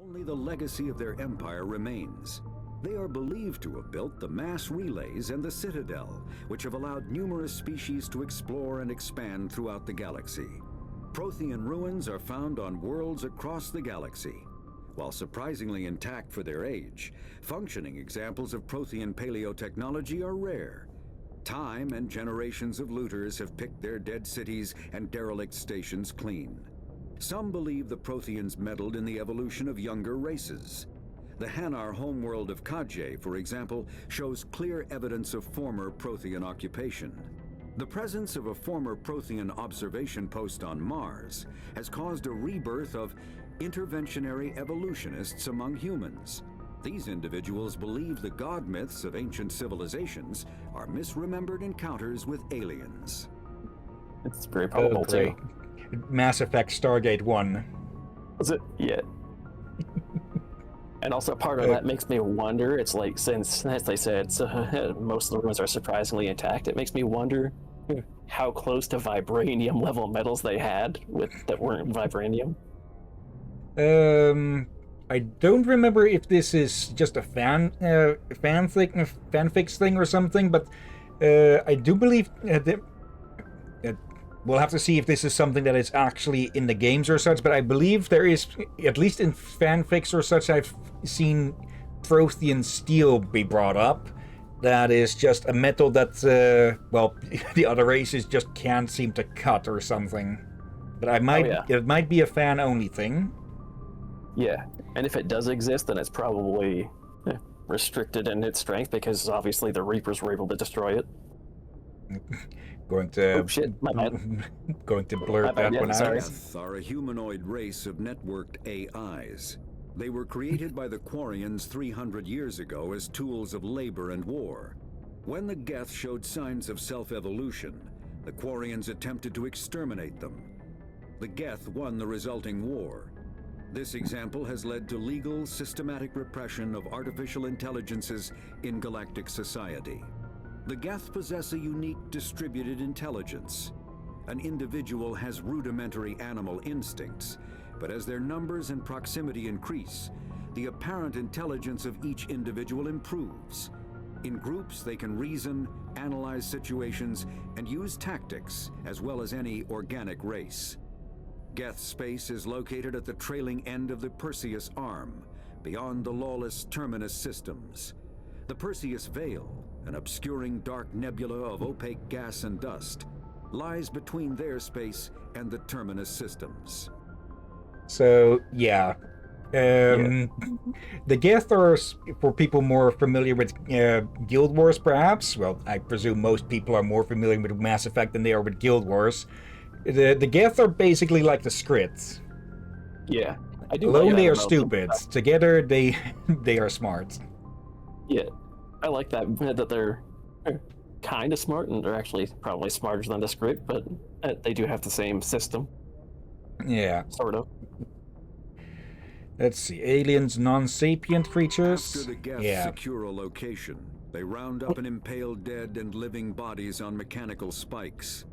Only the legacy of their empire remains. They are believed to have built the mass relays and the citadel, which have allowed numerous species to explore and expand throughout the galaxy. Prothean ruins are found on worlds across the galaxy. While surprisingly intact for their age, functioning examples of Prothean paleotechnology are rare. Time and generations of looters have picked their dead cities and derelict stations clean. Some believe the Protheans meddled in the evolution of younger races. The Hanar homeworld of Kaj'e, for example, shows clear evidence of former Prothean occupation. The presence of a former Prothean observation post on Mars has caused a rebirth of interventionary evolutionists among humans. These individuals believe the god myths of ancient civilizations are misremembered encounters with aliens. It's very probable too. Mass Effect Stargate 1. Was it? Yeah. And also part of that makes me wonder, it's like, since, as they said, most of the ruins are surprisingly intact, it makes me wonder how close to vibranium level metals they had that weren't vibranium. I don't remember if this is just a fanfic thing or something, but I do believe we'll have to see if this is something that is actually in the games or such, but I believe there is, at least in fanfics or such, I've seen Prothean steel be brought up. That is just a metal that, well, the other races just can't seem to cut or something. But it might be a fan-only thing. Yeah, and if it does exist, then it's probably restricted in its strength, because obviously the Reapers were able to destroy it. Going to oh shit, my bad. Going to blurt that one out. Geth are a humanoid race of networked AIs. They were created by the Quarians 300 years ago as tools of labor and war. When the Geth showed signs of self-evolution, the Quarians attempted to exterminate them. The Geth won the resulting war. This example has led to legal, systematic repression of artificial intelligences in galactic society. The Geth possess a unique distributed intelligence. An individual has rudimentary animal instincts, but as their numbers and proximity increase, the apparent intelligence of each individual improves. In groups, they can reason, analyze situations, and use tactics, as well as any organic race. Geth space is located at the trailing end of the Perseus Arm, beyond the lawless Terminus systems. The Perseus Veil, an obscuring dark nebula of opaque gas and dust, lies between their space and the Terminus systems. So, yeah. The Geth are, for people more familiar with Guild Wars, perhaps. Well, I presume most people are more familiar with Mass Effect than they are with Guild Wars. The Geth are basically like the Skrits. Yeah. I do. Alone they are stupid. Together they are smart. Yeah. I like that they're kind of smart, and they're actually probably smarter than the Skrit, but they do have the same system. Yeah. Sort of. Let's see. Aliens, non-sapient creatures. After the Geth secure a location, they round up an impaled dead and living bodies on mechanical spikes.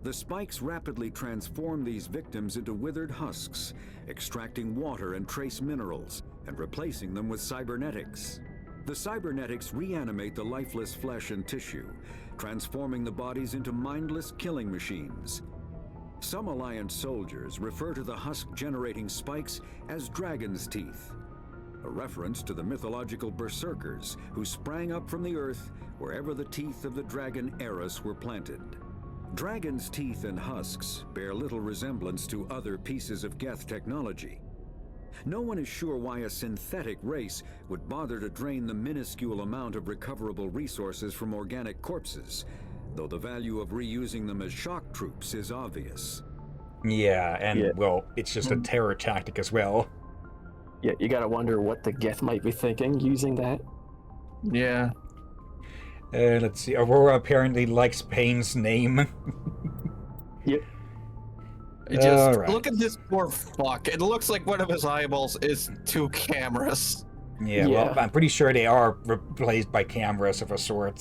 The spikes rapidly transform these victims into withered husks, extracting water and trace minerals, and replacing them with cybernetics. The cybernetics reanimate the lifeless flesh and tissue, transforming the bodies into mindless killing machines. Some Alliance soldiers refer to the husk-generating spikes as dragon's teeth, a reference to the mythological berserkers who sprang up from the earth wherever the teeth of the dragon Eris were planted. Dragon's teeth and husks bear little resemblance to other pieces of Geth technology. No one is sure why a synthetic race would bother to drain the minuscule amount of recoverable resources from organic corpses, though the value of reusing them as shock troops is obvious. Yeah, and well, it's just a terror tactic as well. Yeah, you gotta wonder what the Geth might be thinking using that. Yeah. Let's see. Aurora apparently likes Payne's name. Yep. Look at this poor fuck. It looks like one of his eyeballs is two cameras. Yeah, well, I'm pretty sure they are replaced by cameras of a sort.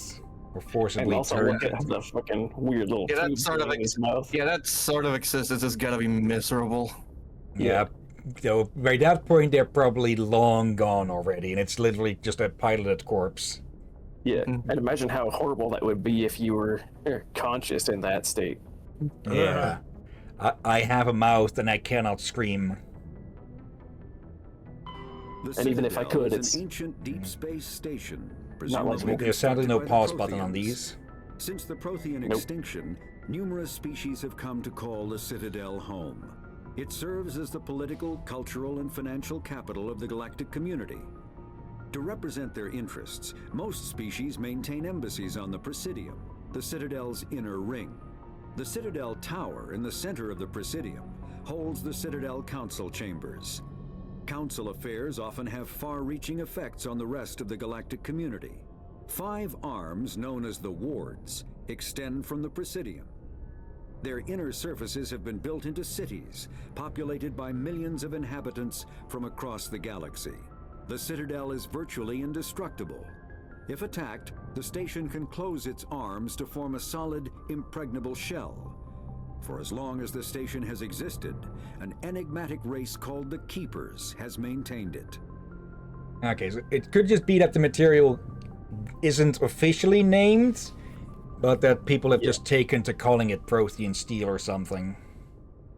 Or forcibly and also turned. look at the fucking weird little that sort of in his mouth. Yeah, that sort of existence is gonna be miserable. Yeah, by that point they're probably long gone already, and it's literally just a piloted corpse. Yeah, and imagine how horrible that would be if you were conscious in that state. Yeah. I have a mouth and I cannot scream. The And even if I Citadel could, is it's an ancient deep space station. not like presumably There's sadly no constructed by the pause button on Protheans. these. Since the Prothean extinction, numerous species have come to call the Citadel home. It serves as the political, cultural, and financial capital of the galactic community. To represent their interests, most species maintain embassies on the Presidium, the Citadel's inner ring. The Citadel Tower in the center of the Presidium holds the Citadel Council chambers. Council affairs often have far-reaching effects on the rest of the galactic community. 5 arms, known as the wards, extend from the Presidium. Their inner surfaces have been built into cities, populated by millions of inhabitants from across the galaxy. The Citadel is virtually indestructible. If attacked, the station can close its arms to form a solid, impregnable shell. For as long as the station has existed, an enigmatic race called the Keepers has maintained it. Okay, so it could just be that the material isn't officially named, but that people have just taken to calling it Prothean steel or something.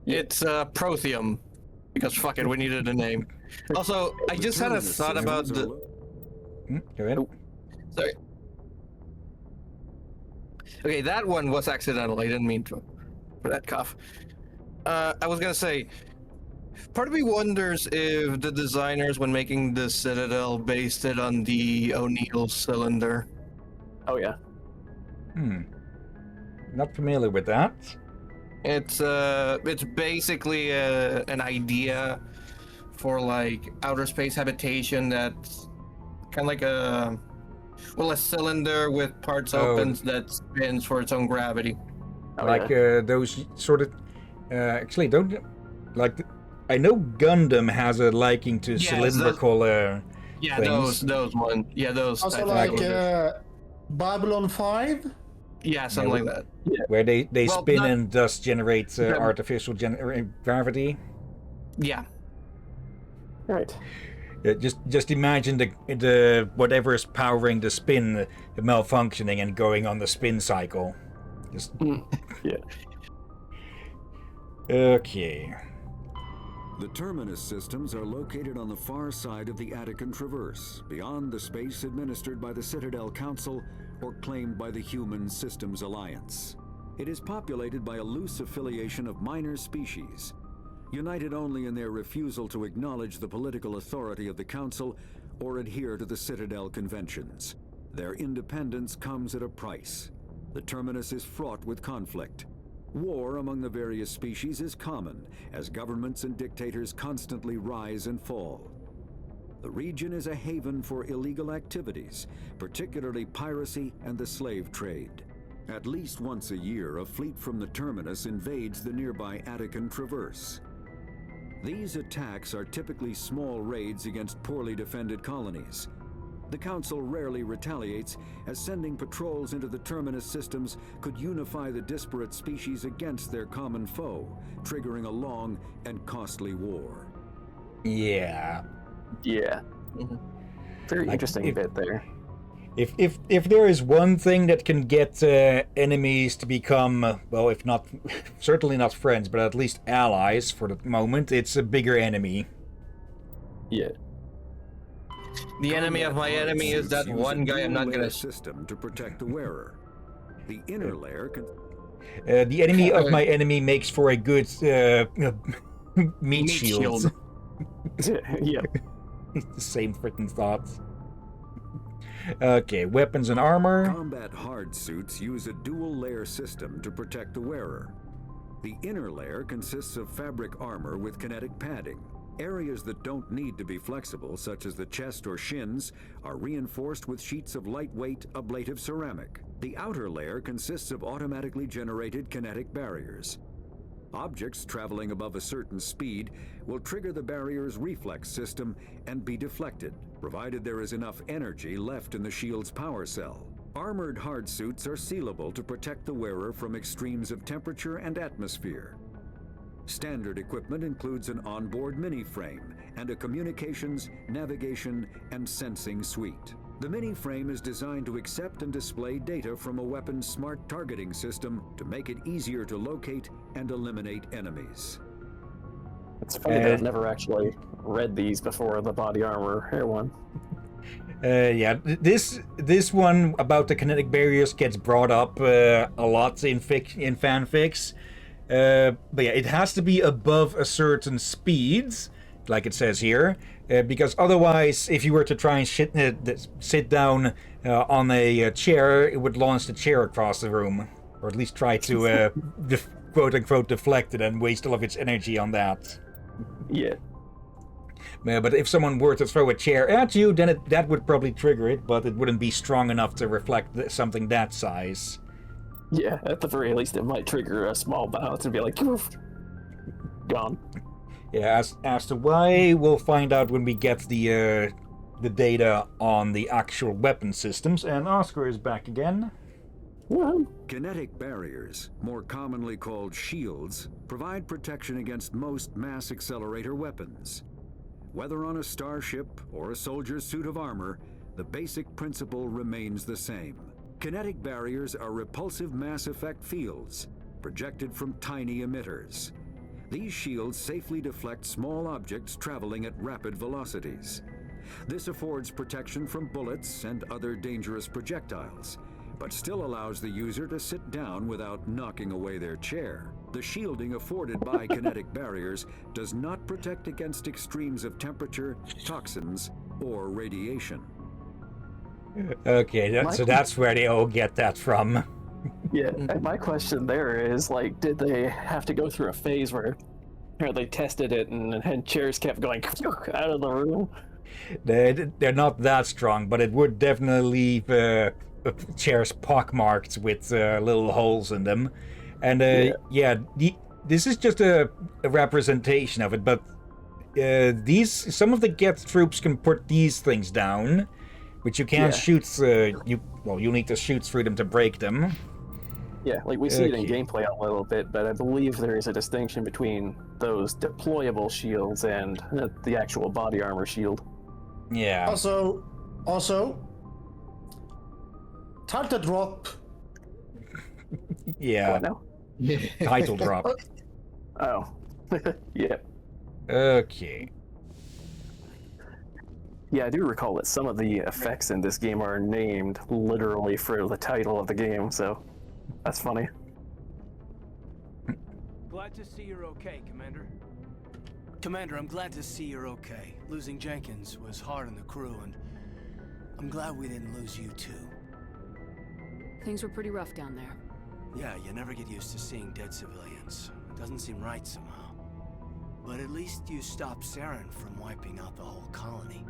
It's Protheum, because fuck it, we needed a name. Also, I just had a thought about the. Go ahead. Sorry. Okay, that one was accidental. I didn't mean to. For that cough. I was gonna say, part of me wonders if the designers, when making the Citadel, based it on the O'Neill cylinder. Oh yeah. Not familiar with that. It's basically an idea for like outer space habitation that's kind of like a cylinder with parts opens that spins for its own gravity. Oh, like yeah. those sort of actually don't like I know Gundam has a liking to cylindrical yeah, things. those ones. Yeah, those. Also type of like Babylon 5? yeah, something like that. Where they Well, spin not- and thus generate artificial gravity. Yeah. Right. Just imagine the whatever is powering the spin malfunctioning and going on the spin cycle. Just Yeah. okay. The terminus systems are located on the far side of the Attican Traverse, beyond the space administered by the Citadel Council or claimed by the Human Systems Alliance. It is populated by a loose affiliation of minor species, united only in their refusal to acknowledge the political authority of the Council or adhere to the Citadel conventions. Their independence comes at a price. The terminus is fraught with conflict. War among the various species is common, as governments and dictators constantly rise and fall. The region is a haven for illegal activities, particularly piracy and the slave trade. At least once a year, a fleet from the terminus invades the nearby Attican Traverse. These attacks are typically small raids against poorly defended colonies. The Council rarely retaliates, as sending patrols into the terminus systems could unify the disparate species against their common foe, triggering a long and costly war. Yeah. Yeah. Very Like, interesting bit there. If there is one thing that can get enemies to become, well, if not, certainly not friends, but at least allies for the moment, it's a bigger enemy. Yeah. The enemy of my enemy is that one guy I'm not gonna. System to protect the wearer. The inner layer can. The enemy of my enemy makes for a good meat shield. Yeah. The same freaking thoughts. Okay, weapons and armor. Combat hard suits use a dual layer system to protect the wearer. The inner layer consists of fabric armor with kinetic padding. Areas that don't need to be flexible, such as the chest or shins, are reinforced with sheets of lightweight, ablative ceramic. The outer layer consists of automatically generated kinetic barriers. Objects traveling above a certain speed will trigger the barrier's reflex system and be deflected, provided there is enough energy left in the shield's power cell. Armored hard suits are sealable to protect the wearer from extremes of temperature and atmosphere. Standard equipment includes an onboard mini-frame and a communications, navigation, and sensing suite. The mini-frame is designed to accept and display data from a weapon's smart targeting system to make it easier to locate and eliminate enemies. It's funny that I've never actually read these before, the body armor one. Yeah, this one about the kinetic barriers gets brought up a lot in fanfics. But yeah, it has to be above a certain speed, like it says here, because otherwise, if you were to try and sit down on a chair, it would launch the chair across the room, or at least try to quote-unquote deflect it and waste all of its energy on that. Yeah. But if someone were to throw a chair at you, then that would probably trigger it, but it wouldn't be strong enough to reflect something that size. Yeah, at the very least, it might trigger a small bounce and be like, "Oof," gone. Yeah, as to why, we'll find out when we get the data on the actual weapon systems. And Oscar is back again. Woo. Kinetic barriers, more commonly called shields, provide protection against most mass accelerator weapons. Whether on a starship or a soldier's suit of armor, the basic principle remains the same. Kinetic barriers are repulsive mass effect fields, projected from tiny emitters. These shields safely deflect small objects traveling at rapid velocities. This affords protection from bullets and other dangerous projectiles, but still allows the user to sit down without knocking away their chair. The shielding afforded by kinetic barriers does not protect against extremes of temperature, toxins, or radiation. Okay, so that's where they all get that from. Yeah, and my question there is, like, did they have to go through a phase where they tested it and chairs kept going out of the room? They're not that strong, but it would definitely leave chairs pockmarked with little holes in them. And this is just a representation of it, but some of the Geth troops can put these things down, which you can't shoot. You need to shoot through them to break them. Yeah, like we see it in gameplay a little bit, but I believe there is a distinction between those deployable shields and the actual body armor shield. Yeah. Also, title drop. Yeah. What now? Title drop. Oh. Yeah. Okay. Yeah, I do recall that some of the effects in this game are named literally for the title of the game, so that's funny. Glad to see you're okay, Commander. Commander, I'm glad to see you're okay. Losing Jenkins was hard on the crew, and I'm glad we didn't lose you too. Things were pretty rough down there. Yeah, you never get used to seeing dead civilians. It doesn't seem right somehow. But at least you stopped Saren from wiping out the whole colony.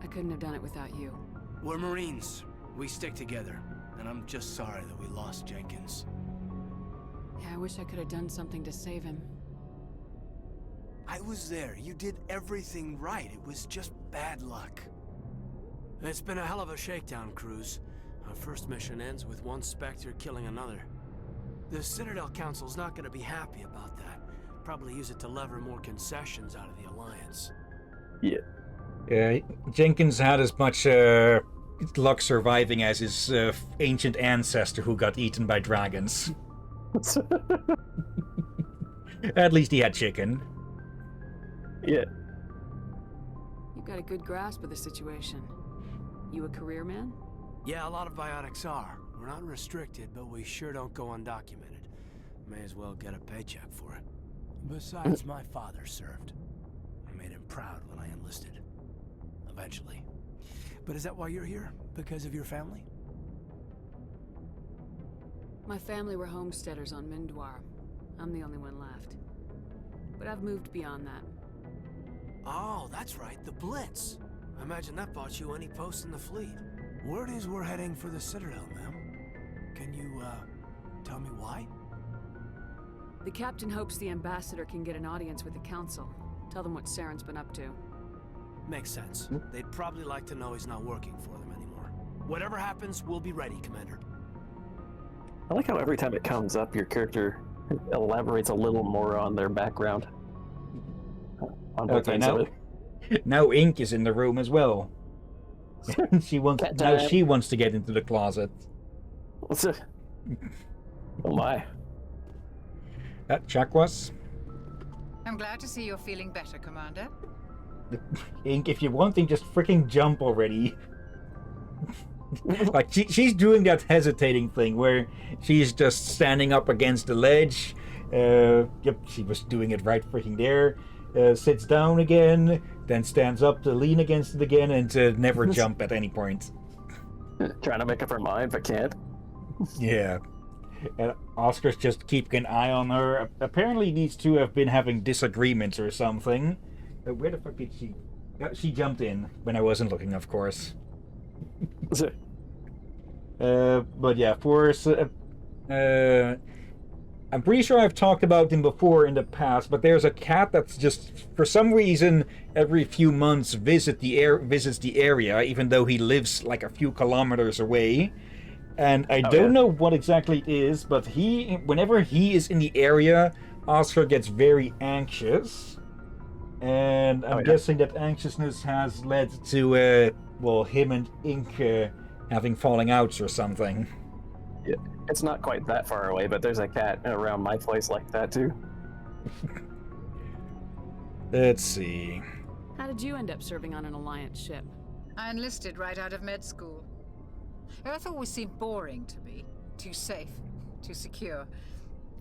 I couldn't have done it without you. We're Marines. We stick together. And I'm just sorry that we lost Jenkins. Yeah, I wish I could have done something to save him. I was there. You did everything right. It was just bad luck. It's been a hell of a shakedown, Cruz. Our first mission ends with one Spectre killing another. The Citadel Council's not going to be happy about that. Probably use it to lever more concessions out of the Alliance. Yeah. Jenkins had as much luck surviving as his ancient ancestor who got eaten by dragons. At least he had chicken. Yeah. You've got a good grasp of the situation. You a career man? Yeah, a lot of biotics are. We're not restricted, but we sure don't go undocumented. May as well get a paycheck for it. Besides, my father served. I made him proud when I enlisted. Eventually. But is that why you're here? Because of your family? My family were homesteaders on Mindwar. I'm the only one left. But I've moved beyond that. Oh, that's right, the Blitz. I imagine that bought you any post in the fleet. Word is we're heading for the Citadel, ma'am. Can you, tell me why? The captain hopes the ambassador can get an audience with the council. Tell them what Saren's been up to. Makes sense. They'd probably like to know he's not working for them anymore. Whatever happens, we'll be ready, Commander. I like how every time it comes up, your character elaborates a little more on their background. On both Okay, ends of it. now Ink is in the room as well. Cat Now time. she wants to get into the closet. Oh my. Chakwas? I'm glad to see you're feeling better, Commander. Ink, if you want to just freaking jump already. Like, she's doing that hesitating thing where she's just standing up against the ledge. Yep, she was doing it right freaking there. Sits down again, then stands up to lean against it again, and to never jump at any point. Trying to make up her mind, but can't. Yeah. And Oscar's just keeping an eye on her. Apparently these two have been having disagreements or something. Where the fuck did she... She jumped in when I wasn't looking, of course. But yeah, I'm pretty sure I've talked about him before in the past, but there's a cat that's just, for some reason, every few months visits the area, even though he lives like a few kilometers away. And I don't know what exactly it is, but whenever he is in the area, Oscar gets very anxious. And I'm guessing that anxiousness has led to, him and Ink having falling outs or something. Yeah, it's not quite that far away, but there's a cat around my place like that too. Let's see. How did you end up serving on an Alliance ship? I enlisted right out of med school. Earth always seemed boring to me. Too safe, too secure.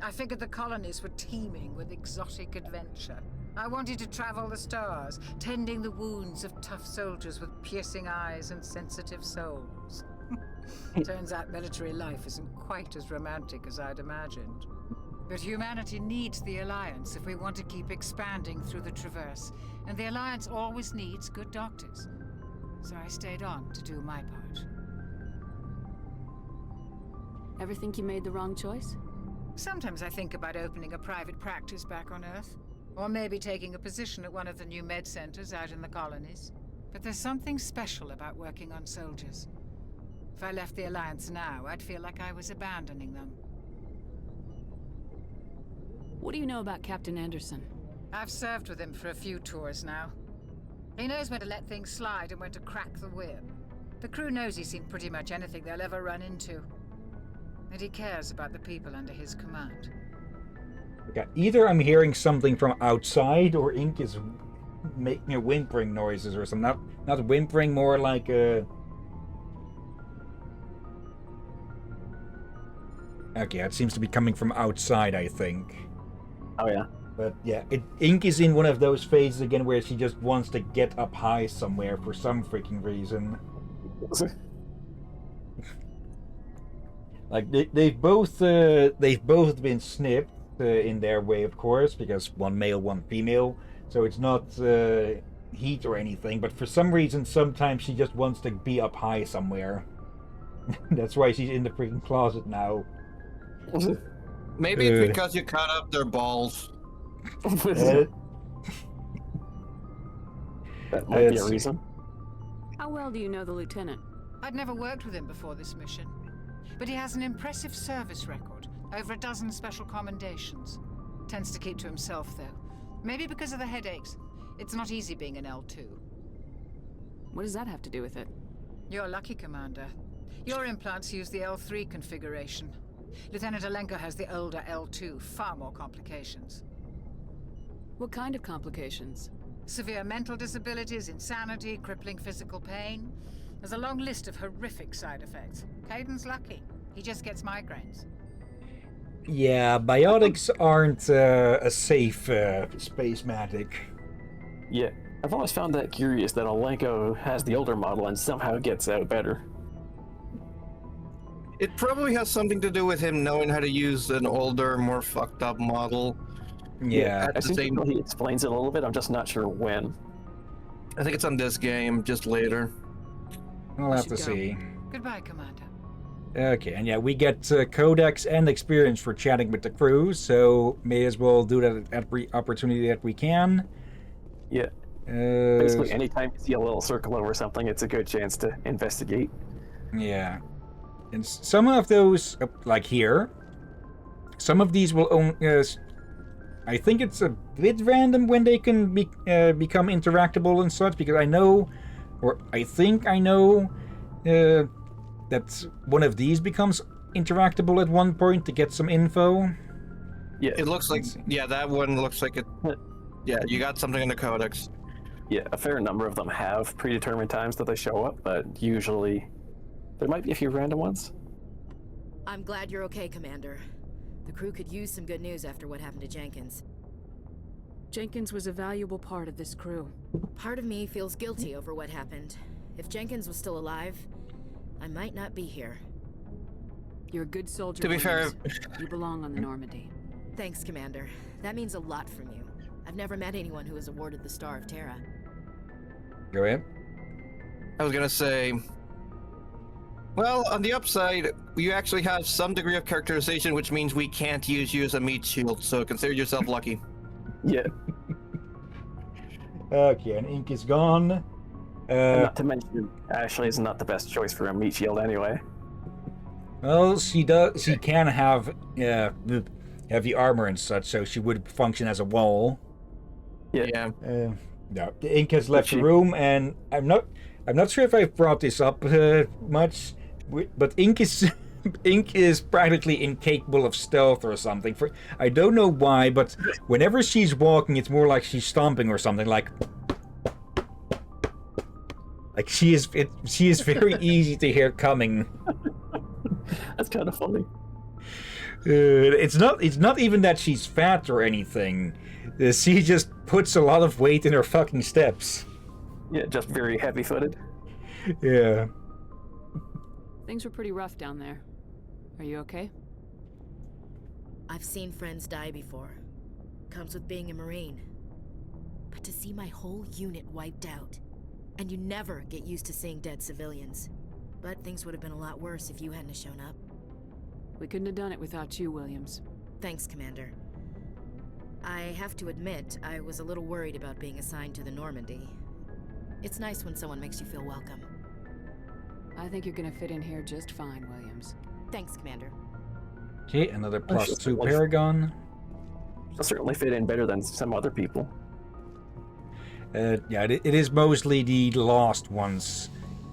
I figured the colonies were teeming with exotic adventure. I wanted to travel the stars, tending the wounds of tough soldiers with piercing eyes and sensitive souls. Turns out military life isn't quite as romantic as I'd imagined. But humanity needs the Alliance if we want to keep expanding through the Traverse, and the Alliance always needs good doctors. So I stayed on to do my part. Ever think you made the wrong choice? Sometimes I think about opening a private practice back on Earth. Or maybe taking a position at one of the new med centers out in the colonies. But there's something special about working on soldiers. If I left the Alliance now, I'd feel like I was abandoning them. What do you know about Captain Anderson? I've served with him for a few tours now. He knows when to let things slide and when to crack the whip. The crew knows he's seen pretty much anything they'll ever run into. And he cares about the people under his command. Okay, either I'm hearing something from outside, or Ink is making whimpering noises or something. Not whimpering, more like a... Okay, it seems to be coming from outside, I think. Oh yeah. But yeah, Ink is in one of those phases again where she just wants to get up high somewhere for some freaking reason. Like they've both been snipped in their way, of course, because one male, one female. So it's not heat or anything. But for some reason, sometimes she just wants to be up high somewhere. That's why she's in the freaking closet now. Maybe it's because you cut up their balls. That might be a reason. How well do you know the lieutenant? I'd never worked with him before this mission. But he has an impressive service record. Over a dozen special commendations. Tends to keep to himself, though. Maybe because of the headaches. It's not easy being an L2. What does that have to do with it? You're lucky, Commander. Your implants use the L3 configuration. Lieutenant Alenko has the older L2, far more complications. What kind of complications? Severe mental disabilities, insanity, crippling physical pain. There's a long list of horrific side effects. Caden's lucky. He just gets migraines. Yeah, biotics aren't a safe space magic. Yeah, I've always found that curious that Alenko has the older model and somehow gets out better. It probably has something to do with him knowing how to use an older, more fucked up model. Yeah. I think he explains it a little bit, I'm just not sure when. I think it's on this game, just later. We'll have to should go. see. Goodbye, Commander. Okay, and yeah, we get codex and experience for chatting with the crew, so may as well do that at every opportunity that we can. Yeah. Basically, anytime you see a little circle over something, it's a good chance to investigate. Yeah. And some of those, like here, some of these will only. I think it's a bit random when they can become interactable and such, because I know, or I think I know, that one of these becomes interactable at one point to get some info. Yeah, It looks like, yeah, that one looks like it. Yeah, you got something in the codex. yeah, a fair number of them have predetermined times that they show up, but usually there might be a few random ones. I'm glad you're okay, Commander. The crew could use some good news after what happened to Jenkins. Jenkins was a valuable part of this crew. Part of me feels guilty over what happened. If Jenkins was still alive, I might not be here. You're a good soldier, To be fair, Williams. You belong on the Normandy. Thanks, Commander. That means a lot from you. I've never met anyone who was awarded the Star of Terra. Go ahead. I was gonna say, well, on the upside, you actually have some degree of characterization, which means we can't use you as a meat shield, so consider yourself lucky. Yeah, Okay, and ink is gone. and not to mention, Ashley is not the best choice for a meat shield anyway. Well, she does. She can have heavy armor and such, so she would function as a wall. Yeah. No, the ink has left the she- room, and I'm not sure if I've brought this up much, but ink is ink is practically incapable of stealth or something. I don't know why, but whenever she's walking, it's more like she's stomping or something. Like she is very easy to hear coming. That's kind of funny. It's not even that she's fat or anything. She just puts a lot of weight in her fucking steps. Yeah, just very heavy-footed. Yeah. Things were pretty rough down there. Are you okay? I've seen friends die before. Comes with being a Marine. But to see my whole unit wiped out, and you never get used to seeing dead civilians. But things would have been a lot worse if you hadn't have shown up. We couldn't have done it without you, Williams. Thanks, Commander. I have to admit, I was a little worried about being assigned to the Normandy. It's nice when someone makes you feel welcome. I think you're gonna fit in here just fine, Williams. Thanks, Commander. Okay, another +2 certainly- Paragon. She'll certainly fit in better than some other people. Yeah, it is mostly the lost ones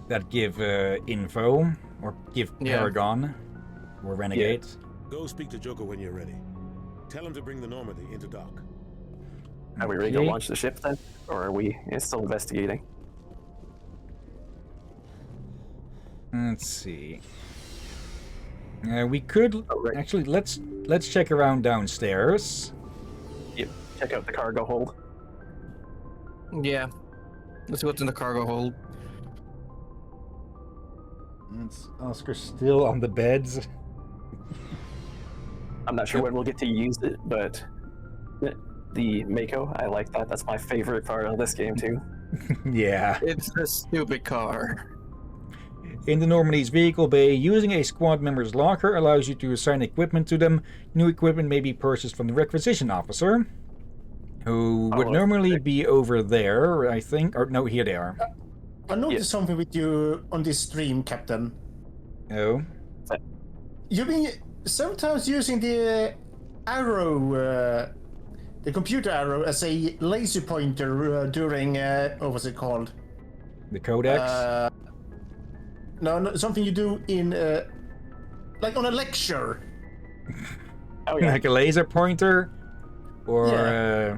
that give info, or give Yeah. Paragon, or Renegade. Go speak to Joker when you're ready. Tell him to bring the Normandy into dock. Are we ready to Okay. launch the ship then? Or are we still investigating? Let's see. We could Oh, right. actually let's check around downstairs. Yep. Check out the cargo hold. Yeah. Let's see what's in the cargo hold. It's Oscar still on the beds. I'm not sure when we'll get to use it, but the Mako, I like that. That's my favorite part of this game too. Yeah. It's a stupid car. In the Normandy's vehicle bay, using a squad member's locker allows you to assign equipment to them. New equipment may be purchased from the requisition officer, who would normally be over there, I think. Or no, here they are. I noticed something with you on this stream, Captain. Oh. You've been sometimes using the arrow, the computer arrow, as a laser pointer during what was it called? The Codex? No, something you do in like on a lecture. Oh yeah. Like a laser pointer? Or, Yeah.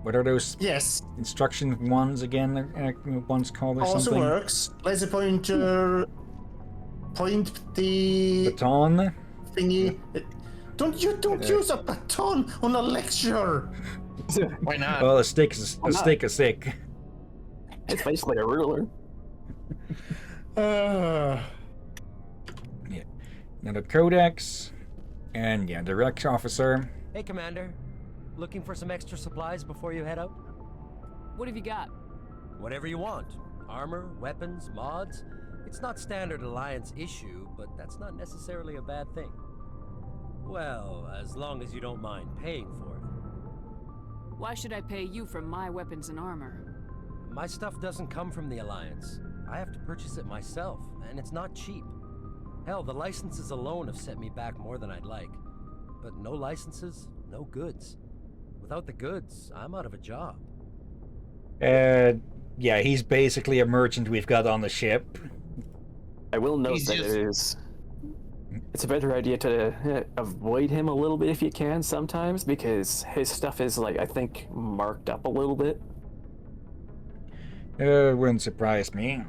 what are those Yes, instruction ones again? One's called or also something? works. Laser pointer, point the Baton? thingy. Don't use a baton on a lecture. Why not? Well, a stick is a not? stick. A stick. It's basically a ruler. Yeah. Now the Codex, and yeah, the Rex officer. Hey, Commander. Looking for some extra supplies before you head out? What have you got? Whatever you want. Armor, weapons, mods. It's not standard Alliance issue, but that's not necessarily a bad thing. Well, as long as you don't mind paying for it. Why should I pay you for my weapons and armor? My stuff doesn't come from the Alliance. I have to purchase it myself, and it's not cheap. Hell, the licenses alone have set me back more than I'd like. But no licenses, no goods. Without the goods, I'm out of a job. Yeah, he's basically a merchant we've got on the ship. I will note He's that just- it's a better idea to avoid him a little bit if you can sometimes, because his stuff is, like, I think, marked up a little bit. Wouldn't surprise me.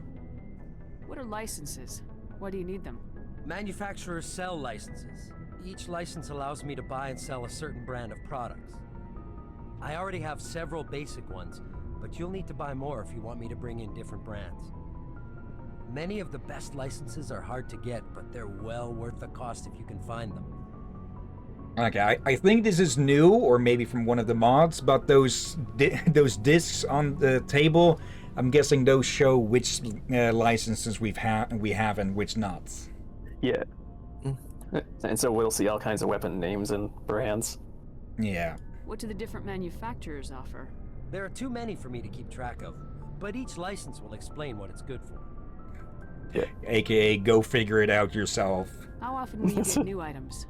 What are licenses? Why do you need them? Manufacturers sell licenses. Each license allows me to buy and sell a certain brand of products. I already have several basic ones, but you'll need to buy more if you want me to bring in different brands. Many of the best licenses are hard to get, but they're well worth the cost if you can find them. Okay, I think this is new, or maybe from one of the mods, but those discs on the table, I'm guessing those show which licenses we have and which not. Yeah. And so we'll see all kinds of weapon names and brands. Yeah. What do the different manufacturers offer? There are too many for me to keep track of, but each license will explain what it's good for. Yeah. AKA, go figure it out yourself. How often will you get new items?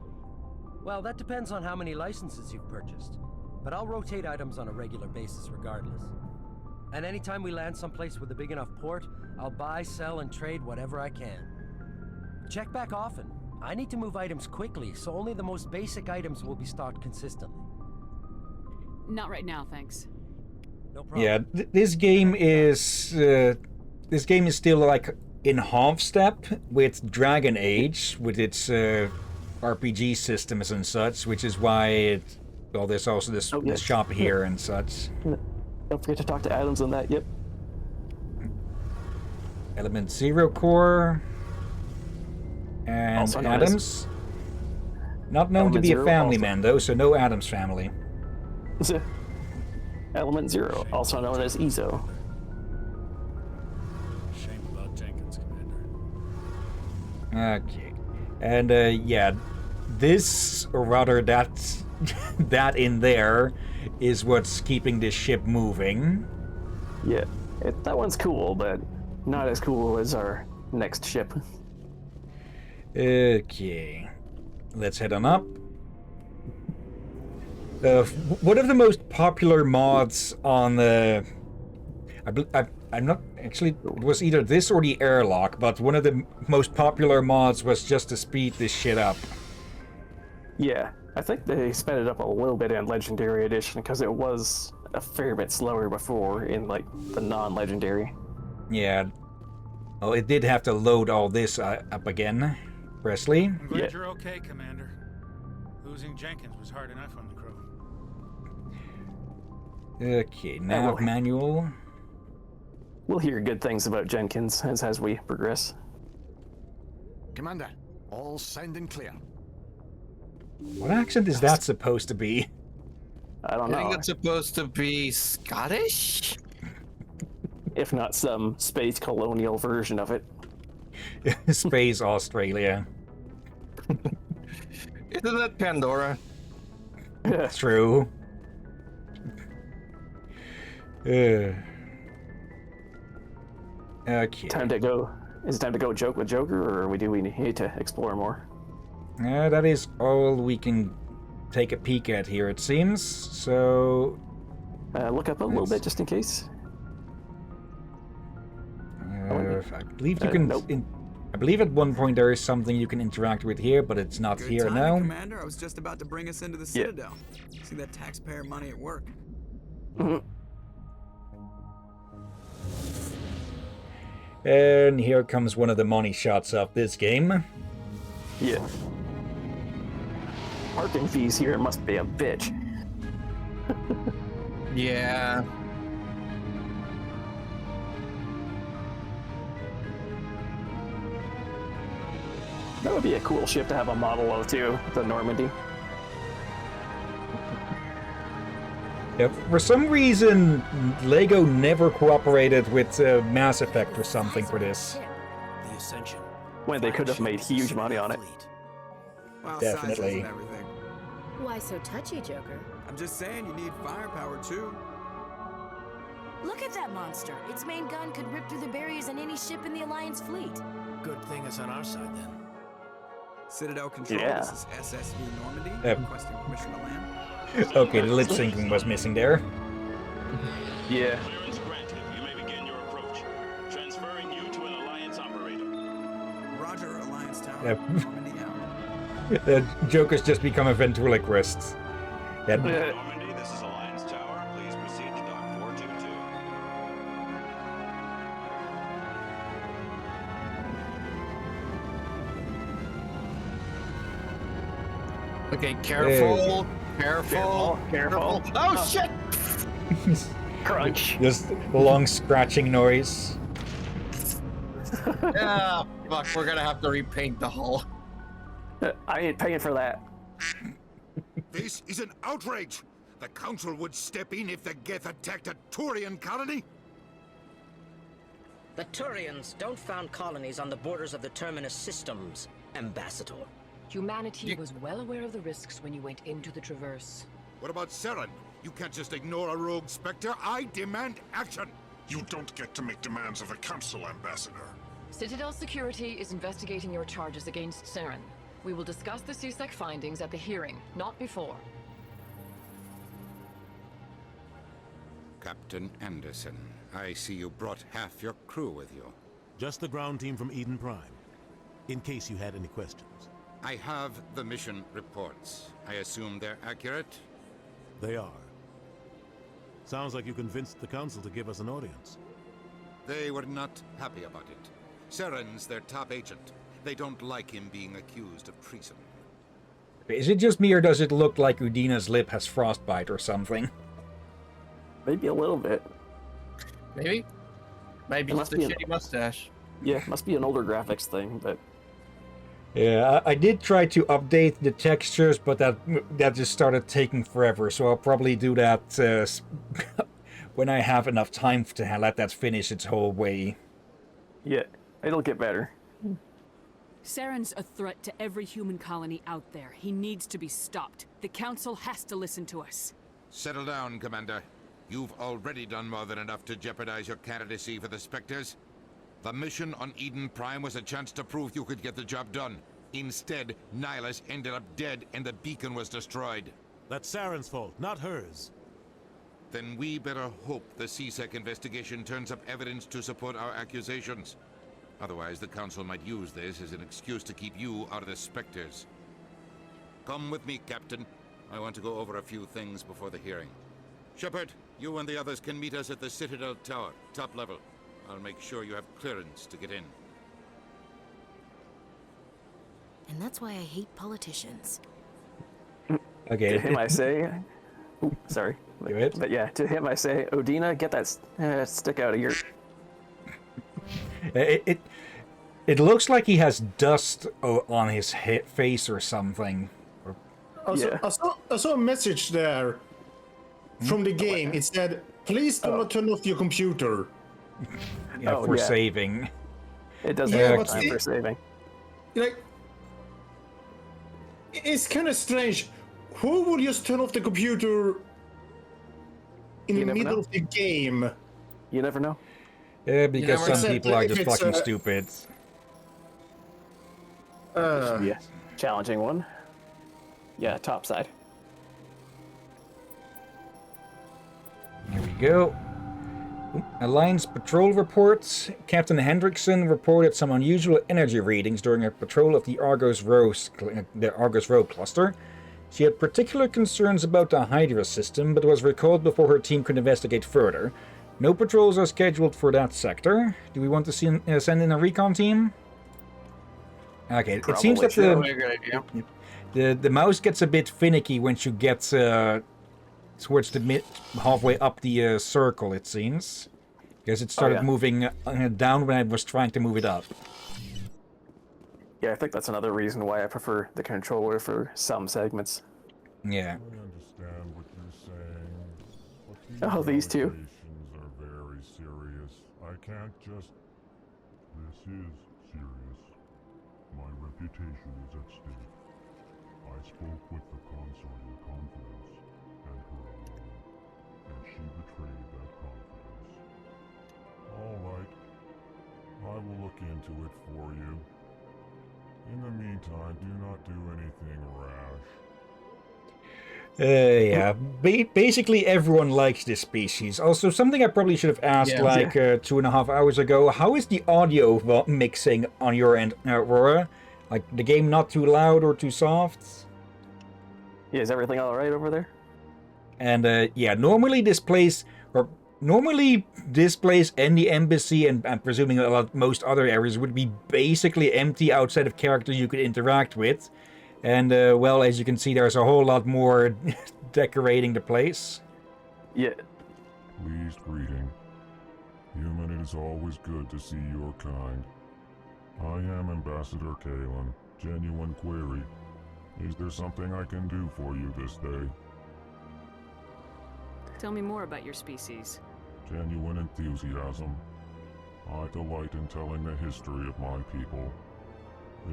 Well, that depends on how many licenses you've purchased, but I'll rotate items on a regular basis regardless. And anytime we land someplace with a big enough port, I'll buy, sell, and trade whatever I can. Check back often. I need to move items quickly, so only the most basic items will be stocked consistently. Not right now, thanks. No problem. Yeah, this game is still like in half step with Dragon Age, with its RPG systems and such, which is why there's also this shop here and such. Don't forget to talk to Adams on that. Yep. Element Zero Core and Also known Adams. Not known to Element be a Zero, family also- man though, so no Adams family. Element Zero, also known as EZO. Shame about Jenkins, Commander. Okay. And yeah, this, or rather that that in there is what's keeping this ship moving. Yeah. That one's cool, but not as cool as our next ship. Okay. Let's head on up. One of the most popular mods on the... I'm not... Actually, it was either this or the airlock, but one of the most popular mods was just to speed this shit up. Yeah, I think they sped it up a little bit in Legendary Edition, because it was a fair bit slower before in, like, the non-Legendary. Yeah. Well, it did have to load all this up again. Presley? I'm glad Yeah. you're okay, Commander. Losing Jenkins was hard enough on the crew. Okay, nav well- manual. We'll hear good things about Jenkins as we progress. Commander, all sound and clear. What accent is that supposed to be? I don't I think know. it's supposed to be Scottish? If not some space colonial version of it. Space Australia. Isn't that Pandora? True. Okay. Time to go. Is it time to go joke with Joker, or do we need to explore more? That is all we can take a peek at here, it seems. So, Look up a little bit just in case. I believe you can. Nope. I believe at one point there is something you can interact with here, but it's not Good here timing, now. Commander. I was just about to bring us into the Citadel. See that taxpayer money at work. And here comes one of the money shots of this game. Yeah. Parking fees here must be a bitch. Yeah. That would be a cool ship to have a model of too, the Normandy. Yeah, for some reason, Lego never cooperated with Mass Effect or something for this. The Ascension. When they could have made huge money on it. Well, Definitely. size isn't everything. Why so touchy, Joker? I'm just saying you need firepower too. Look at that monster. Its main gun could rip through the barriers in any ship in the Alliance fleet. Good thing it's on our side then. Citadel Control, Yeah. this is SSV Normandy, Yep. requesting permission to land. Okay, the lip syncing was missing there. Yeah. Clearance granted. You may begin your approach. Transferring you to an Alliance operator. Roger, Alliance Tower. Yep. Normandy out. Joker's just become a ventriloquist. Yeah. Normandy, this is Alliance Tower. Please proceed to Dock 422. Okay, careful. Careful. Oh shit! Crunch. Just a long scratching noise. Yeah, fuck, we're gonna have to repaint the hull. I ain't paying for that. This is an outrage! The Council would step in if the Geth attacked a Turian colony? The Turians don't found colonies on the borders of the Terminus systems, Ambassador. Humanity was well aware of the risks when you went into the Traverse. What about Saren? You can't just ignore a rogue Spectre. I demand action! You don't get to make demands of the Council, Ambassador. Citadel Security is investigating your charges against Saren. We will discuss the CSEC findings at the hearing, not before. Captain Anderson, I see you brought half your crew with you. Just the ground team from Eden Prime, in case you had any questions. I have the mission reports. I assume they're accurate? They are. Sounds like you convinced the Council to give us an audience. They were not happy about it. Saren's their top agent. They don't like him being accused of treason. Is it just me, or does it look like Udina's lip has frostbite or something? Maybe a little bit. Maybe? Maybe It just must a be shitty mustache. Yeah, it must be an older graphics thing, but... Yeah, I did try to update the textures, but that just started taking forever, so I'll probably do that when I have enough time to let that finish its whole way. Yeah, it'll get better. Saren's a threat to every human colony out there. He needs to be stopped. The Council has to listen to us. Settle down, Commander. You've already done more than enough to jeopardize your candidacy for the Spectres. The mission on Eden Prime was a chance to prove you could get the job done. Instead, Nihilus ended up dead and the beacon was destroyed. That's Saren's fault, not hers. Then we better hope the CSEC investigation turns up evidence to support our accusations. Otherwise, the Council might use this as an excuse to keep you out of the Spectres. Come with me, Captain. I want to go over a few things before the hearing. Shepard, you and the others can meet us at the Citadel Tower, top level. I'll make sure you have clearance to get in. And that's why I hate politicians. Okay. To him I say... Ooh, sorry. Go ahead. But yeah, to him I say, Odina, get that stick out of your... It looks like he has dust on his face or something. Also, I saw a message there from the game. It said, "Please do not turn off your computer." Yeah, for saving. It does Yeah, have but time for saving. Like, it's kind of strange. Who would just turn off the computer in the middle of the game? You never know. Yeah, because some people are just fucking stupid. stupid. Should be a challenging one. Yeah, top side. Here we go. Alliance patrol reports. Captain Hendrickson reported some unusual energy readings during a patrol of the Argos Row cluster. She had particular concerns about the Hydra system, but was recalled before her team could investigate further. No patrols are scheduled for that sector. Do we want to send in a recon team? Okay, it seems that the mouse gets a bit finicky once you get towards the halfway up the circle, it seems. Because it started moving down when I was trying to move it up. Yeah, I think that's another reason why I prefer the controller for some segments. Yeah. I understand what you're saying. Oh, these two. Are very serious. I can't just... This is serious. My reputation is at stake. I spoke with the consort in confidence, and her alone, and she betrayed that confidence. All right. I will look into it for you. In the meantime, do not do anything rash. Yeah, basically everyone likes this species. Also, something I probably should have asked 2.5 hours ago, how is the audio mixing on your end, Aurora? Like, the game not too loud or too soft? Yeah, is everything alright over there? And yeah, normally this place and the embassy and I'm presuming most other areas would be basically empty outside of characters you could interact with. And, well, as you can see, there's a whole lot more decorating the place. Yeah. Pleased greeting. Human, it is always good to see your kind. I am Ambassador Kalen. Genuine query. Is there something I can do for you this day? Tell me more about your species. Genuine enthusiasm. I delight in telling the history of my people.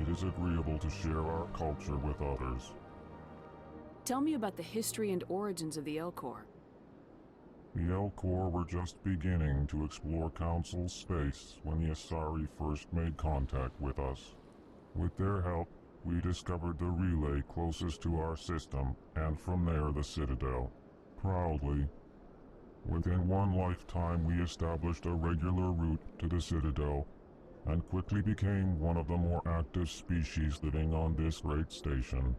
It is agreeable to share our culture with others. Tell me about the history and origins of the Elcor. The Elcor were just beginning to explore Council space when the Asari first made contact with us. With their help, we discovered the relay closest to our system, and from there the Citadel. Proudly, within one lifetime we established a regular route to the Citadel, and quickly became one of the more active species living on this great station.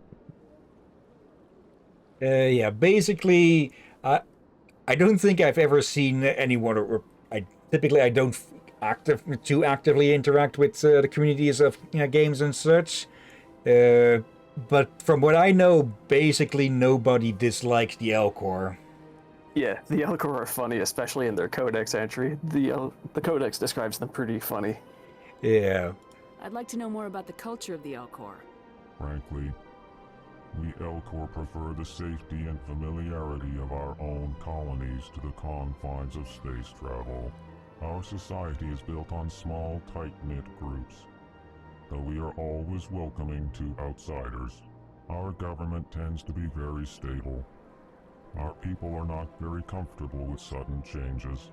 Yeah, basically, I don't think I've ever seen anyone, or I don't too actively interact with the communities of games and such. But from what I know, basically nobody dislikes the Elcor. Yeah, the Elcor are funny, especially in their codex entry. The codex describes them pretty funny. Yeah. I'd like to know more about the culture of the Elcor. Frankly, we Elcor prefer the safety and familiarity of our own colonies to the confines of space travel. Our society is built on small, tight-knit groups. Though we are always welcoming to outsiders, our government tends to be very stable. Our people are not very comfortable with sudden changes.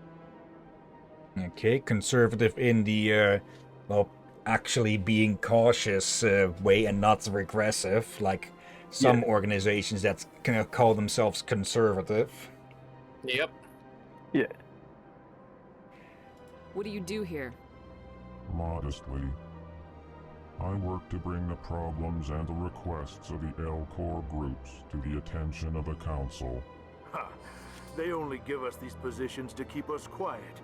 Okay, conservative in the, well, actually being cautious way and not regressive, like some organizations that kind of call themselves conservative. Yep. Yeah. What do you do here? Modestly, I work to bring the problems and the requests of the Elcor groups to the attention of the Council. Ha! They only give us these positions to keep us quiet.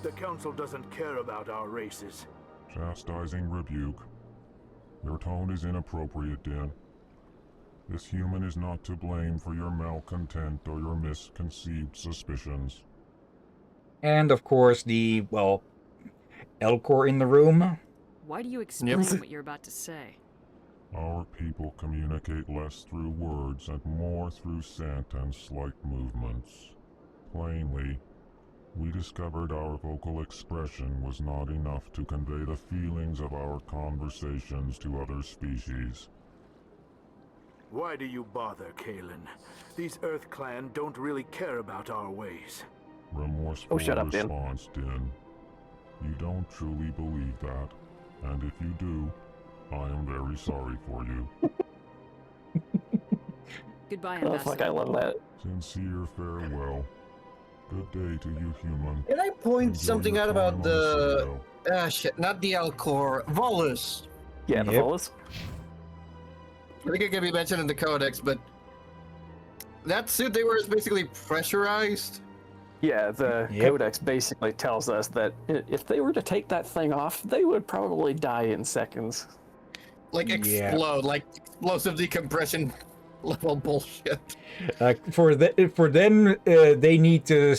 The Council doesn't care about our races. Chastising rebuke. Your tone is inappropriate, Din. This human is not to blame for your malcontent or your misconceived suspicions. And of course the, well, Elcor in the room. Why do you explain what you're about to say? Our people communicate less through words and more through scent and slight movements. Plainly, we discovered our vocal expression was not enough to convey the feelings of our conversations to other species. Why do you bother, Kalen? These Earth Clan don't really care about our ways. Remorseful shut up, Din. response, Din. You don't truly believe that, and if you do, I am very sorry for you. Goodbye, Oh, Ambassador. fuck, I love that. Sincere farewell. Good day to you, human. Can I point Enjoy something your out time about on the... Citadel. shit, not the Elcor. Volus. Yeah, the Volus. I think it can be mentioned in the Codex, but... that suit they wear is basically pressurized. Yeah, the Codex basically tells us that if they were to take that thing off, they would probably die in seconds. Like explode, like explosive decompression level bullshit. For them, they need to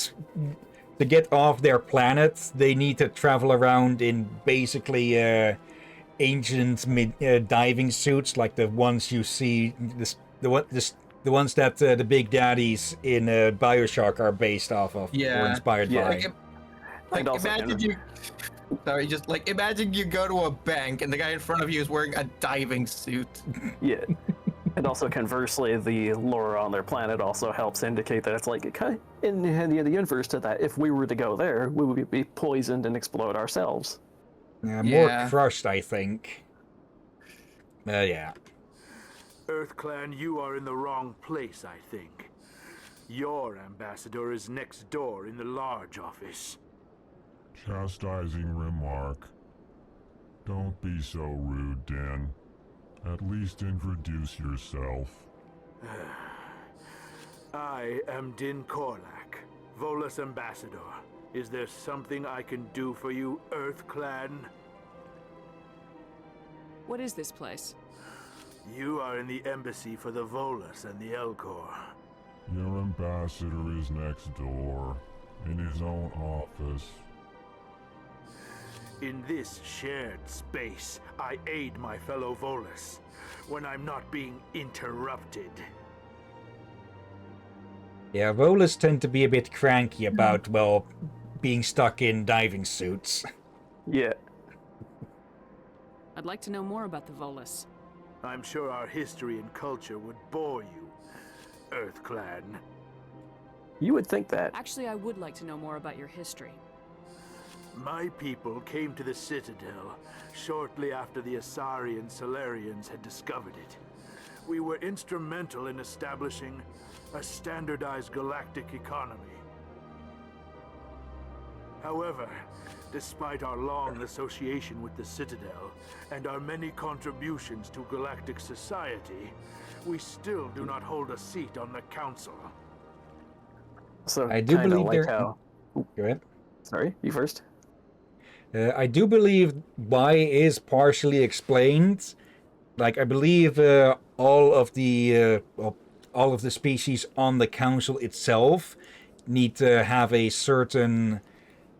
get off their planet. They need to travel around in basically ancient diving suits, like the ones you see. The ones that the Big Daddies in BioShock are based off of, or inspired by. Like imagine you... Sorry, just like imagine you go to a bank and the guy in front of you is wearing a diving suit. Yeah. And also conversely, the lore on their planet also helps indicate that it's like in the inverse to that. If we were to go there, we would be poisoned and explode ourselves. More crushed, I think. Yeah. EarthClan, you are in the wrong place, I think. Your ambassador is next door in the large office. Chastising remark. Don't be so rude, Dan. At least introduce yourself. I am Din Korlak, Volus ambassador. Is there something I can do for you, EarthClan? What is this place? You are in the embassy for the Volus and the Elcor. Your ambassador is next door, in his own office. In this shared space, I aid my fellow Volus when I'm not being interrupted. Yeah, Volus tend to be a bit cranky about, well, being stuck in diving suits. Yeah. I'd like to know more about the Volus. I'm sure our history and culture would bore you, EarthClan. You would think that. Actually, I would like to know more about your history. My people came to the Citadel shortly after the Asari and Solarians had discovered it. We were instrumental in establishing a standardized galactic economy. However, despite our long association with the Citadel and our many contributions to galactic society, we still do not hold a seat on the Council. So I do believe like how... Go ahead. Sorry, you first. I do believe why is partially explained. Like, I believe all of the species on the council itself need to have a certain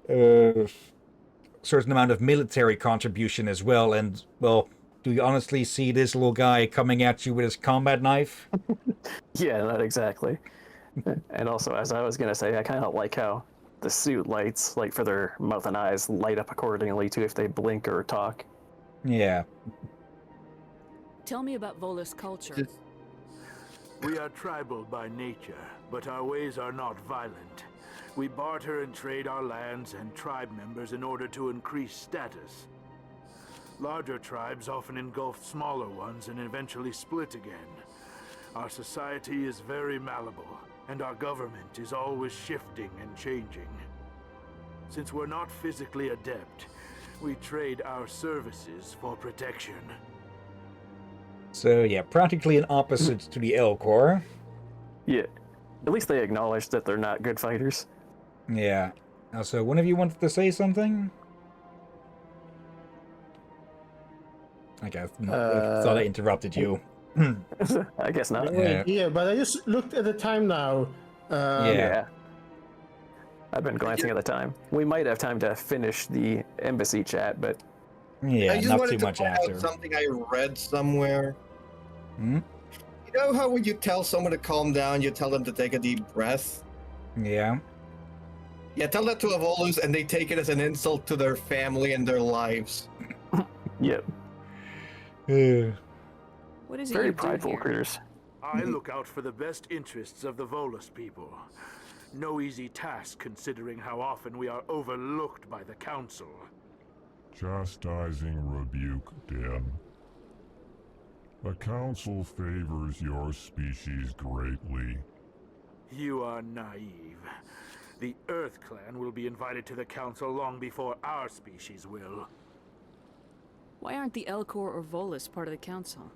amount of military contribution as well. And, well, do you honestly see this little guy coming at you with his combat knife? Yeah, not exactly. And also, as I was gonna say, I kind of like how the suit lights, like for their mouth and eyes, light up accordingly to if they blink or talk. Yeah. Tell me about Volus culture. We are tribal by nature, but our ways are not violent. We barter and trade our lands and tribe members in order to increase status. Larger tribes often engulf smaller ones and eventually split again. Our society is very malleable, and our government is always shifting and changing. Since we're not physically adept, we trade our services for protection. So, yeah, practically an opposite to the Elcor. Yeah. At least they acknowledge that they're not good fighters. Yeah. Also, one of you wanted to say something? I guess thought I interrupted you. I guess not. Yeah, but I just looked at the time now. Yeah. I've been glancing at the time. We might have time to finish the embassy chat, but... Yeah, I just not wanted too to much point after. out something I read somewhere. Hmm? You know how when you tell someone to calm down, you tell them to take a deep breath? Yeah. Yeah, tell that to a Volus and they take it as an insult to their family and their lives. Yep. What is it Very you do prideful here? critters. I look out for the best interests of the Volus people. No easy task considering how often we are overlooked by the Council. Chastising rebuke, Dan. The Council favors your species greatly. You are naive. The EarthClan will be invited to the Council long before our species will. Why aren't the Elcor or Volus part of the Council?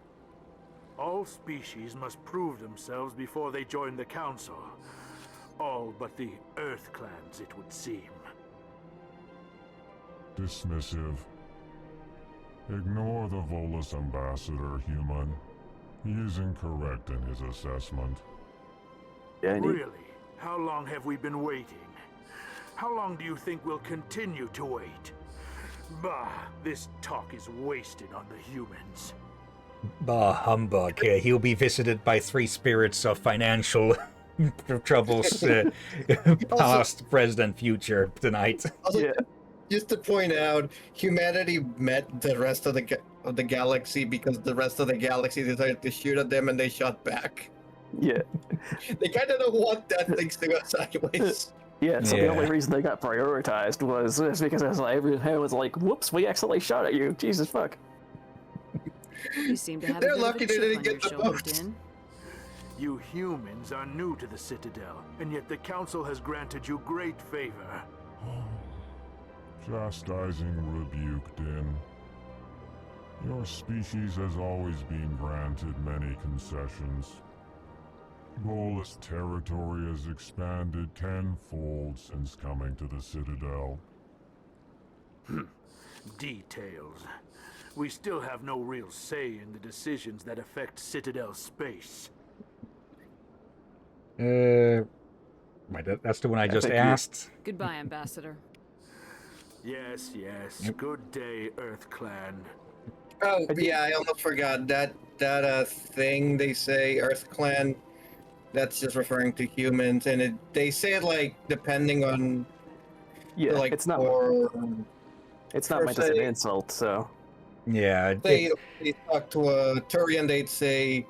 All species must prove themselves before they join the Council. All but the EarthClans, it would seem. Dismissive. Ignore the Volus ambassador, human. He is incorrect in his assessment. Yeah, Really? How long have we been waiting? How long do you think we'll continue to wait? Bah, this talk is wasted on the humans. Bah, humbug. He'll be visited by 3 spirits of financial troubles, past, present, future, tonight. Also, just to point out, humanity met the rest of the galaxy because the rest of the galaxy decided to shoot at them and they shot back. Yeah. They kind of don't want that things to go sideways. Yeah, so the only reason they got prioritized was because everyone was like, whoops, we accidentally shot at you. Jesus fuck. You seem to have They're a bit lucky of a they chip didn't on get your the shoulder, votes. Din. You humans are new to the Citadel, and yet the Council has granted you great favor. Chastising rebuke, Din. Your species has always been granted many concessions. Bolus territory has expanded tenfold since coming to the Citadel. Details. We still have no real say in the decisions that affect Citadel space. Right, that's the one I just asked. Goodbye, Ambassador. Yes, yes. Yep. Good day, Earth Clan. Oh, yeah, I almost forgot that thing they say, Earth Clan, that's just referring to humans, and they say it like depending on like it's not meant as an insult, so yeah. They talk to a Turian, they'd say,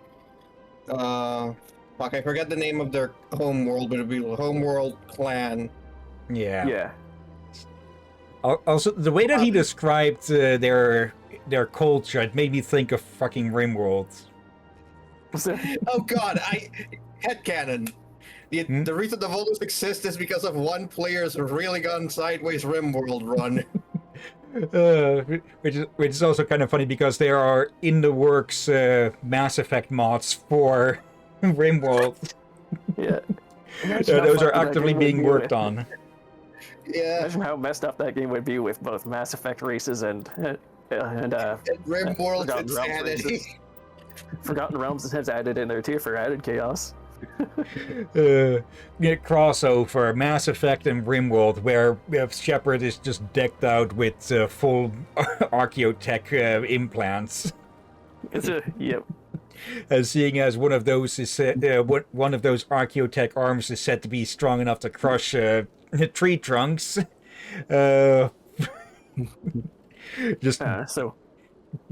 fuck, I forget the name of their home world, but it'd be Homeworld Clan. Yeah. Also, the way that he described their culture, it made me think of fucking Rimworld. Oh god, headcanon. The reason the Volus exist is because of one player's really gone sideways Rimworld run. Which is also kind of funny because there are in the works Mass Effect mods for Rimworld. Yeah. Those are actively being worked on. Yeah. Imagine how messed up that game would be with both Mass Effect races and Rimworld Forgotten Realms insanity. races. Forgotten Realms has added in there too for added chaos. Crossover Mass Effect and Rimworld, where Shepard is just decked out with full archaeotech implants. Yep. Seeing as one of those is one of those archaeotech arms is said to be strong enough to crush tree trunks.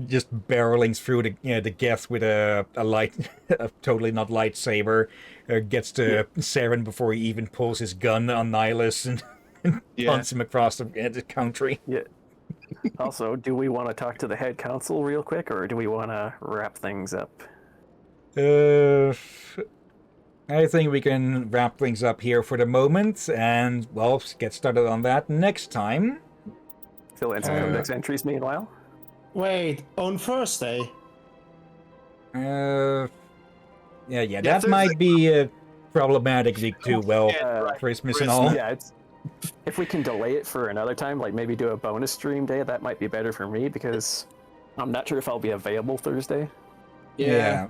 Just barreling through the Geth with a totally not lightsaber, gets to Saren before he even pulls his gun on Nihilus and punts him across the country. Yeah. Also, do we want to talk to the head council real quick, or do we want to wrap things up? I think we can wrap things up here for the moment, and, well, get started on that next time. Fill in some codex entries meanwhile. Wait, on Thursday? That might be problematic too. Well, Christmas and all. Yeah, if we can delay it for another time, like maybe do a bonus stream day, that might be better for me because I'm not sure if I'll be available Thursday. Yeah.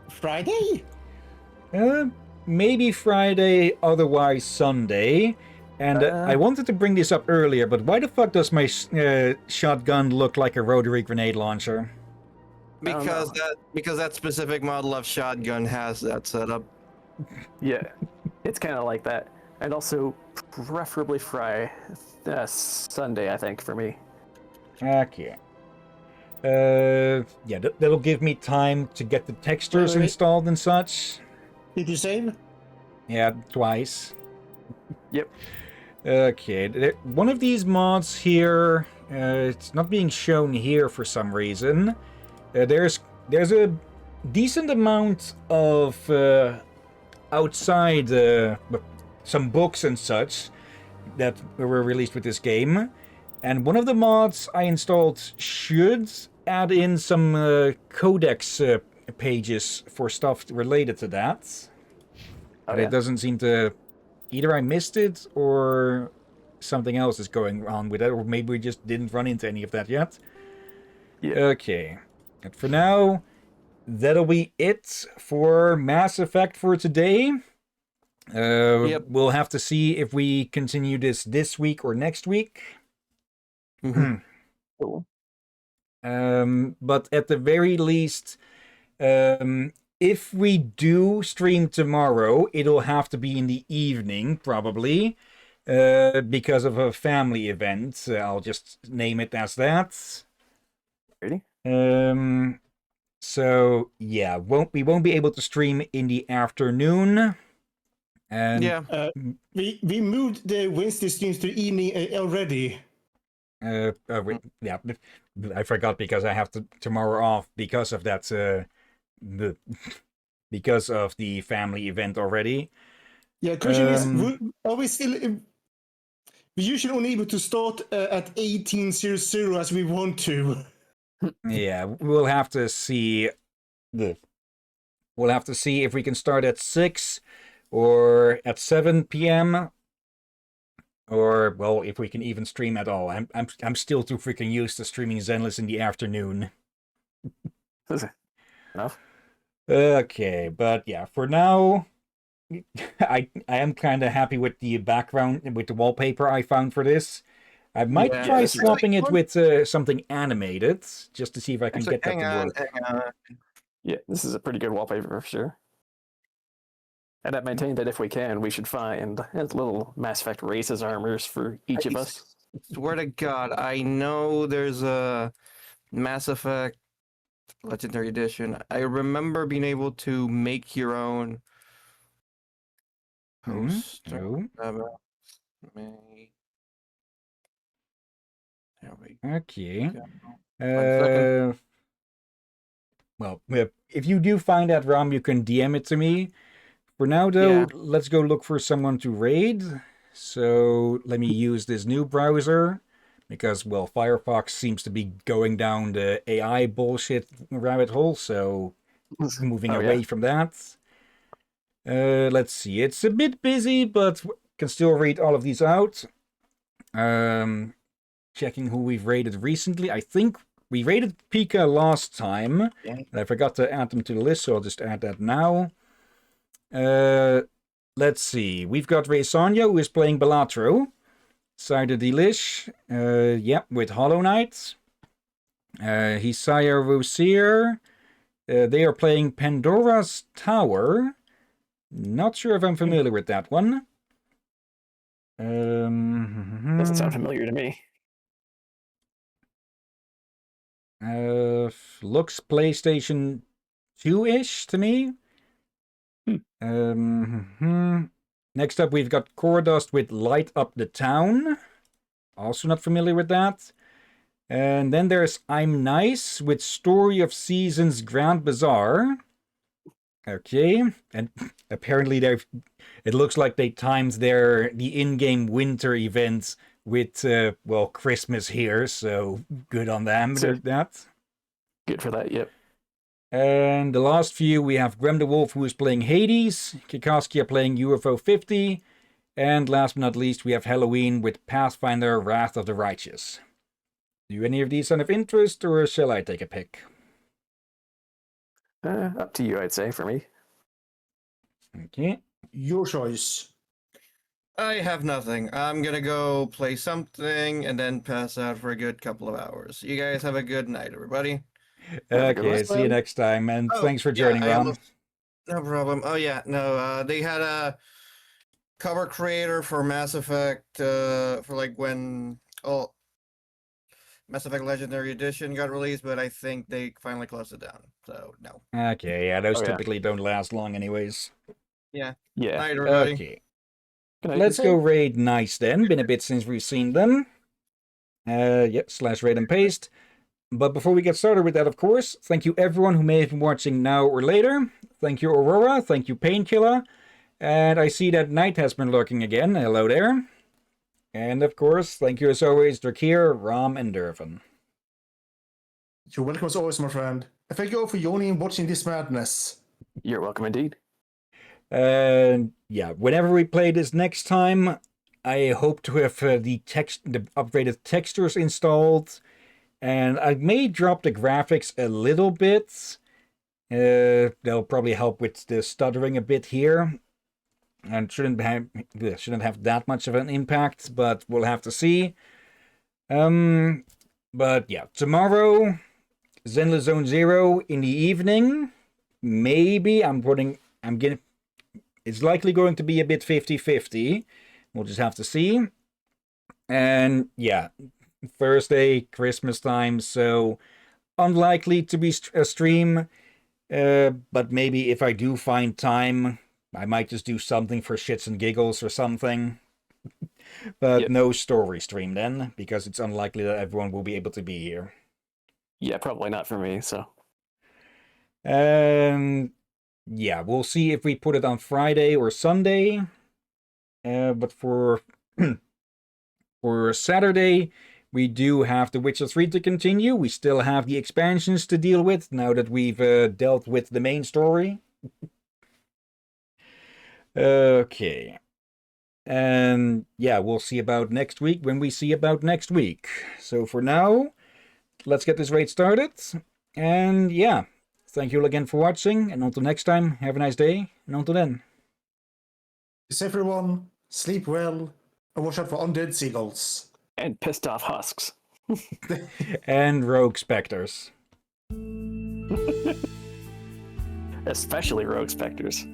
Friday? Maybe Friday, otherwise Sunday. And I wanted to bring this up earlier, but why the fuck does my shotgun look like a rotary grenade launcher? Because that specific model of shotgun has that setup. Yeah, it's kind of like that. And also, preferably Sunday, I think, for me. Okay. That'll give me time to get the textures installed and such. Did you save? Yeah, twice. Yep. Okay, one of these mods here, it's not being shown here for some reason. There's a decent amount of outside some books and such that were released with this game, and one of the mods I installed should add in some codex pages for stuff related to that. But it doesn't seem to... Either I missed it, or something else is going on with it, or maybe we just didn't run into any of that yet. Yeah. Okay. And for now, that'll be it for Mass Effect for today. We'll have to see if we continue this week or next week. Cool. But at the very least, if we do stream tomorrow, it'll have to be in the evening, probably, because of a family event. I'll just name it as that. Ready? So yeah, we won't be able to stream in the afternoon. And we moved the Wednesday streams to evening already. Yeah, I forgot because I have tomorrow off because of that. Because of the family event already. Yeah, question is, are we still? We usually only able to start at 18:00 as we want to. Yeah, we'll have to see. We'll have to see if we can start at 6 or at 7 p.m. Or, well, if we can even stream at all. I'm still too freaking used to streaming Zenless in the afternoon. Enough. Okay, but yeah, for now, I am kind of happy with the background, with the wallpaper I found for this. I might try swapping it with something animated, just to see if I can get that to work. Hang on. Yeah, this is a pretty good wallpaper for sure. And I maintain that if we can, we should find little Mass Effect races armors for each of us. Swear to God, I know there's a Mass Effect Legendary Edition. I remember being able to make your own poster. Okay. Second. Well, if you do find that ROM, you can DM it to me. For now, though, let's go look for someone to raid. So let me use this new browser because, well, Firefox seems to be going down the AI bullshit rabbit hole. So moving away from that. Let's see. It's a bit busy, but can still read all of these out. Checking who we've raided recently. I think we raided Pika last time. And I forgot to add them to the list, so I'll just add that now. Let's see. We've got Ray Sonia, who is playing Balatro. Cider Delish, with Hollow Knight. Hisaya Rosier. They are playing Pandora's Tower. Not sure if I'm familiar with that one. Doesn't sound familiar to me. Looks PlayStation 2-ish to me. Next up, we've got Cordust with Light Up the Town. Also not familiar with that. And then there's I'm Nice with Story of Seasons Grand Bazaar. Okay, and apparently it looks like they timed the in-game winter events with, Christmas here, so good on them. There's that. Good for that, yep. And the last few, we have Grem the Wolf, who is playing Hades, Kikaskia playing UFO 50, and last but not least, we have Halloween with Pathfinder Wrath of the Righteous. Do any of these sound of interest, or shall I take a pick? Up to you, I'd say, for me. Okay. Your choice. I have nothing. I'm gonna go play something and then pass out for a good couple of hours. You guys have a good night, everybody. Okay, see you next time, and thanks for joining, Ron. No problem. Oh yeah, no, they had a cover creator for Mass Effect for like when Mass Effect Legendary Edition got released, but I think they finally closed it down. So no. Okay, yeah, those typically don't last long anyways. Yeah. Yeah. Night, everybody. Okay. Let's go raid Nice then. Been a bit since we've seen them. /raid and paste. But before we get started with that, of course, thank you everyone who may have been watching now or later. Thank you, Aurora. Thank you, Painkiller. And I see that Knight has been lurking again. Hello there. And of course, thank you as always, Drakir, Ram, and Durvan. You're welcome as always, my friend. And thank you all for joining and watching this madness. You're welcome indeed. And yeah, whenever we play this next time, I hope to have the upgraded textures installed. And I may drop the graphics a little bit. They'll probably help with the stuttering a bit here. And shouldn't have that much of an impact, but we'll have to see. But yeah, tomorrow, Zenless Zone 0 in the evening. Maybe it's likely going to be a bit 50-50. We'll just have to see. And yeah, Thursday, Christmas time, so unlikely to be a stream. But maybe if I do find time, I might just do something for shits and giggles or something. But no story stream then, because it's unlikely that everyone will be able to be here. Yeah, probably not for me, so. Yeah, we'll see if we put it on Friday or Sunday. But for for Saturday, we do have The Witcher 3 to continue. We still have the expansions to deal with now that we've dealt with the main story. Okay. And yeah, we'll see about next week when we see about next week. So for now, let's get this raid started. And yeah, thank you all again for watching. And until next time, have a nice day. And until then. Peace everyone, sleep well, and watch out for undead seagulls. And pissed off husks. And rogue specters. Especially rogue specters.